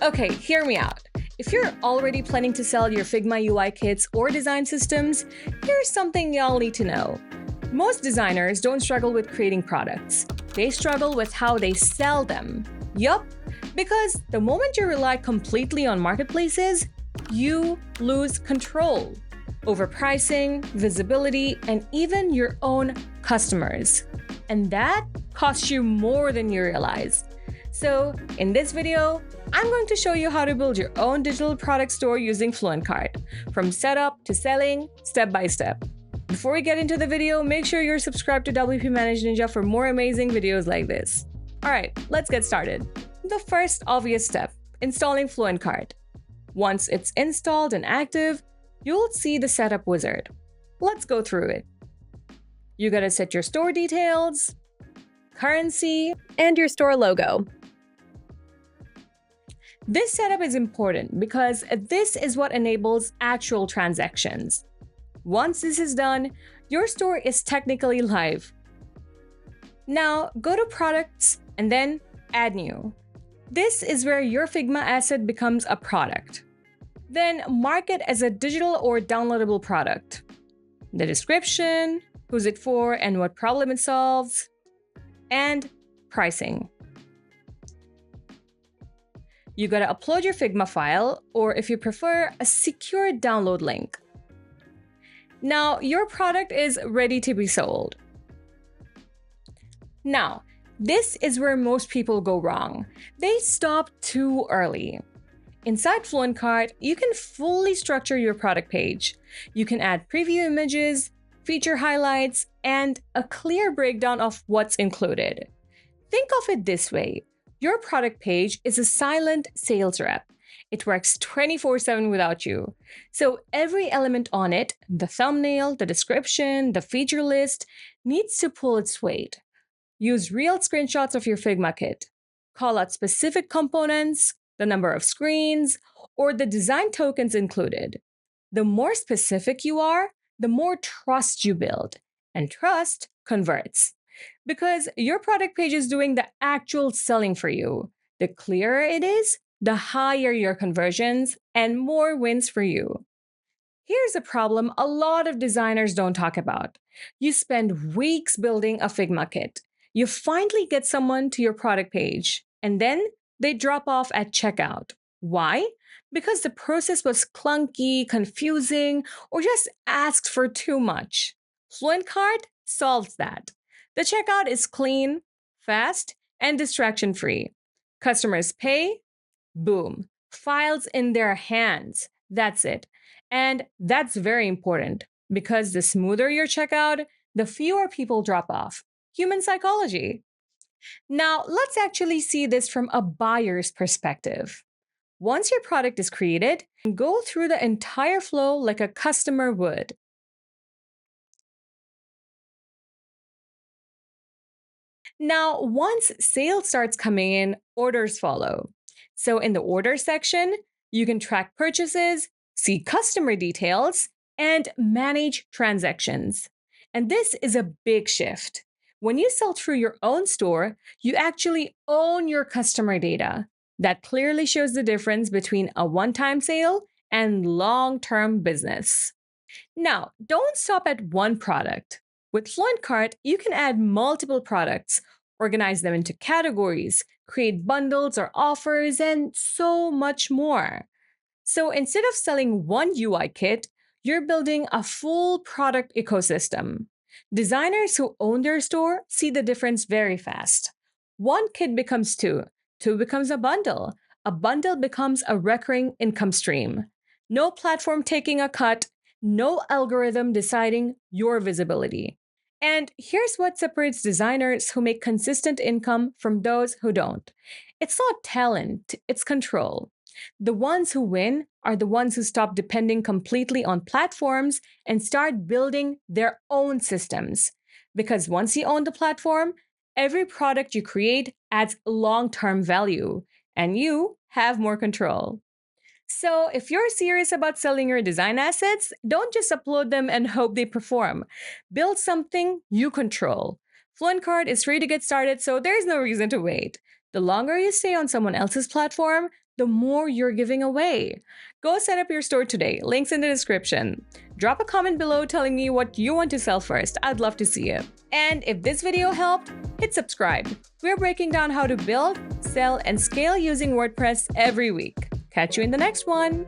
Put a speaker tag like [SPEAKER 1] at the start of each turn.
[SPEAKER 1] Okay, hear me out. If you're already planning to sell your Figma UI kits or design systems, here's something y'all need to know. Most designers don't struggle with creating products. They struggle with how they sell them. Yup, because the moment you rely completely on marketplaces, you lose control over pricing, visibility, and even your own customers. And that costs you more than you realize. So in this video, I'm going to show you how to build your own digital product store using FluentCart, from setup to selling, step by step. Before we get into the video, make sure you're subscribed to WPManageNinja for more amazing videos like this. Alright, let's get started. The first obvious step, installing FluentCart. Once it's installed and active, you'll see the setup wizard. Let's go through it. You gotta set your store details, currency,
[SPEAKER 2] and your store logo.
[SPEAKER 1] This setup is important because this is what enables actual transactions. Once this is done, your store is technically live. Now, go to Products and then Add New. This is where your Figma asset becomes a product. Then mark it as a digital or downloadable product. The description, who's it for and what problem it solves, and pricing. You gotta upload your Figma file, or if you prefer, a secure download link. Now, your product is ready to be sold. Now, this is where most people go wrong. They stop too early. Inside FluentCart, you can fully structure your product page. You can add preview images, feature highlights, and a clear breakdown of what's included. Think of it this way. Your product page is a silent sales rep. It works 24/7 without you. So every element on it, the thumbnail, the description, the feature list, needs to pull its weight. Use real screenshots of your Figma kit. Call out specific components, the number of screens, or the design tokens included. The more specific you are, the more trust you build. And trust converts. Because your product page is doing the actual selling for you. The clearer it is, the higher your conversions and more wins for you. Here's a problem a lot of designers don't talk about. You spend weeks building a Figma kit. You finally get someone to your product page, and then they drop off at checkout. Why? Because the process was clunky, confusing, or just asked for too much. FluentCart solves that. The checkout is clean, fast, and distraction-free. Customers pay, boom, files in their hands. That's it. And that's very important because the smoother your checkout, the fewer people drop off. Human psychology. Now, let's actually see this from a buyer's perspective. Once your product is created, go through the entire flow like a customer would. Now, once sales starts coming in, orders follow. So in the order section, you can track purchases, see customer details, and manage transactions. And this is a big shift. When you sell through your own store, you actually own your customer data. That clearly shows the difference between a one-time sale and long-term business. Now, don't stop at one product. With FluentCart, you can add multiple products, organize them into categories, create bundles or offers, and so much more. So instead of selling one UI kit, you're building a full product ecosystem. Designers who own their store see the difference very fast. One kit becomes two becomes a bundle becomes a recurring income stream. No platform taking a cut, no algorithm deciding your visibility. And here's what separates designers who make consistent income from those who don't. It's not talent, it's control. The ones who win are the ones who stop depending completely on platforms and start building their own systems. Because once you own the platform, every product you create adds long-term value, and you have more control. So if you're serious about selling your design assets, don't just upload them and hope they perform. Build something you control. FluentCart is free to get started, so there's no reason to wait. The longer you stay on someone else's platform, the more you're giving away. Go set up your store today. Links in the description. Drop a comment below telling me what you want to sell first. I'd love to see it. And if this video helped, hit subscribe. We're breaking down how to build, sell, and scale using WordPress every week. Catch you in the next one.